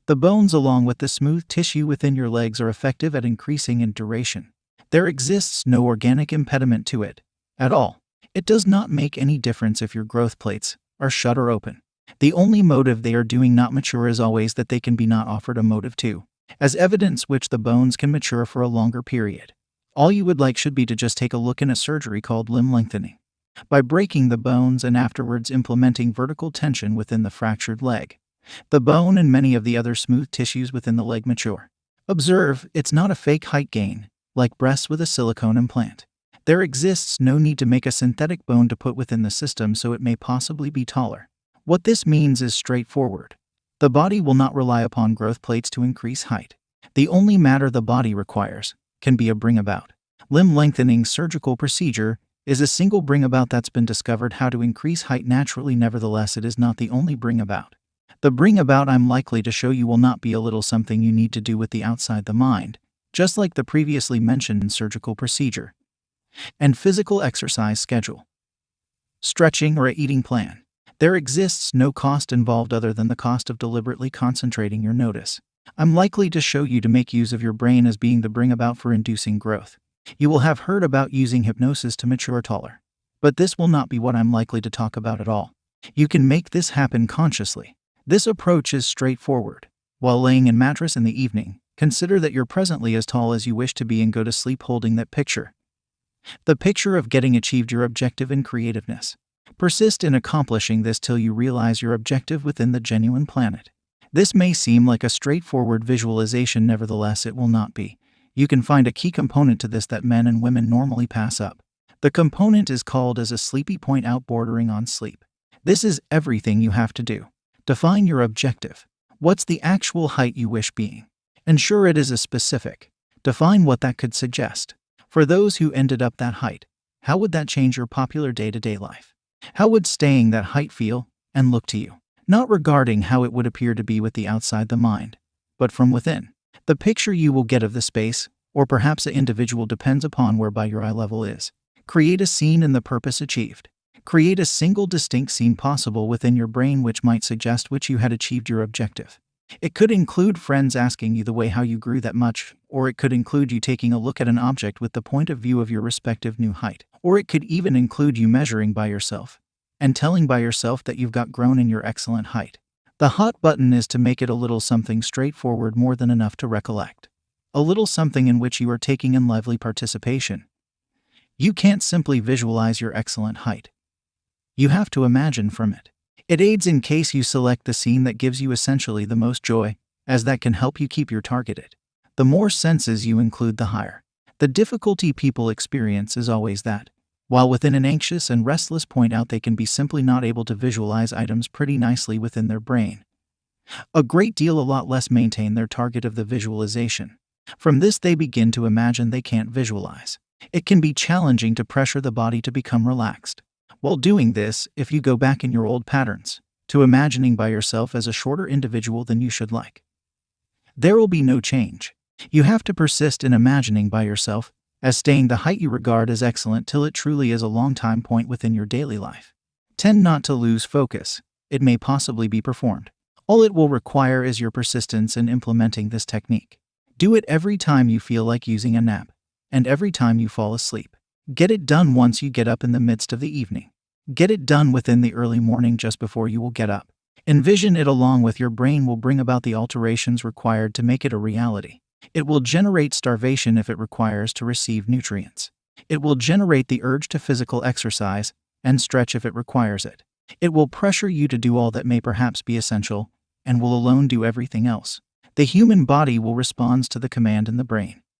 The bones along with the smooth tissue within your legs are effective at increasing in duration. There exists no organic impediment to it at all. It does not make any difference if your growth plates are shut or open. The only motive they are doing not mature is always that they can be not offered a motive to, as evidence which the bones can mature for a longer period. All you would like should be to just take a look in a surgery called limb lengthening. By breaking the bones and afterwards implementing vertical tension within the fractured leg, the bone and many of the other smooth tissues within the leg mature. Observe, it's not a fake height gain, like breasts with a silicone implant. There exists no need to make a synthetic bone to put within the system so it may possibly be taller. What this means is straightforward. The body will not rely upon growth plates to increase height. The only matter the body requires can be a bring-about. Limb lengthening surgical procedure is a single bring-about that's been discovered how to increase height naturally. Nevertheless, it is not the only bring-about. The bring-about I'm likely to show you will not be a little something you need to do with the outside the mind, just like the previously mentioned surgical procedure and physical exercise schedule, stretching, or a eating plan. There exists no cost involved other than the cost of deliberately concentrating your notice. I'm likely to show you to make use of your brain as being the bring-about for inducing growth. You will have heard about using hypnosis to mature taller, but this will not be what I'm likely to talk about at all. You can make this happen consciously. This approach is straightforward. While laying in mattress in the evening, consider that you're presently as tall as you wish to be and go to sleep holding that picture. The picture of getting achieved your objective in creativeness. Persist in accomplishing this till you realize your objective within the genuine planet. This may seem like a straightforward visualization, nevertheless it will not be. You can find a key component to this that men and women normally pass up. The component is called as a sleepy point out bordering on sleep. This is everything you have to do. Define your objective. What's the actual height you wish being? Ensure it is a specific. Define what that could suggest. For those who ended up that height, how would that change your popular day-to-day life? How would staying that height feel and look to you? Not regarding how it would appear to be with the outside the mind, but from within. The picture you will get of the space, or perhaps an individual, depends upon whereby your eye level is. Create a scene and the purpose achieved. Create a single distinct scene possible within your brain which might suggest which you had achieved your objective. It could include friends asking you the way how you grew that much, or it could include you taking a look at an object with the point of view of your respective new height, or it could even include you measuring by yourself and telling by yourself that you've got grown in your excellent height. The hot button is to make it a little something straightforward, more than enough to recollect. A little something in which you are taking in lively participation. You can't simply visualize your excellent height. You have to imagine from it. It aids in case you select the scene that gives you essentially the most joy, as that can help you keep your targeted. The more senses you include, the higher. The difficulty people experience is always that, while within an anxious and restless point out, they can be simply not able to visualize items pretty nicely within their brain. A lot less maintain their target of the visualization. From this they begin to imagine they can't visualize. It can be challenging to pressure the body to become relaxed. While doing this, if you go back in your old patterns to imagining by yourself as a shorter individual than you should like, there will be no change. You have to persist in imagining by yourself as staying the height you regard as excellent till it truly is a long time point within your daily life. Tend not to lose focus. It may possibly be performed. All it will require is your persistence in implementing this technique. Do it every time you feel like using a nap, and every time you fall asleep. Get it done once you get up in the midst of the evening. Get it done within the early morning just before you will get up. Envision it along with your brain will bring about the alterations required to make it a reality. It will generate starvation if it requires to receive nutrients. It will generate the urge to physical exercise and stretch if it requires it. It will pressure you to do all that may perhaps be essential and will alone do everything else. The human body will respond to the command in the brain.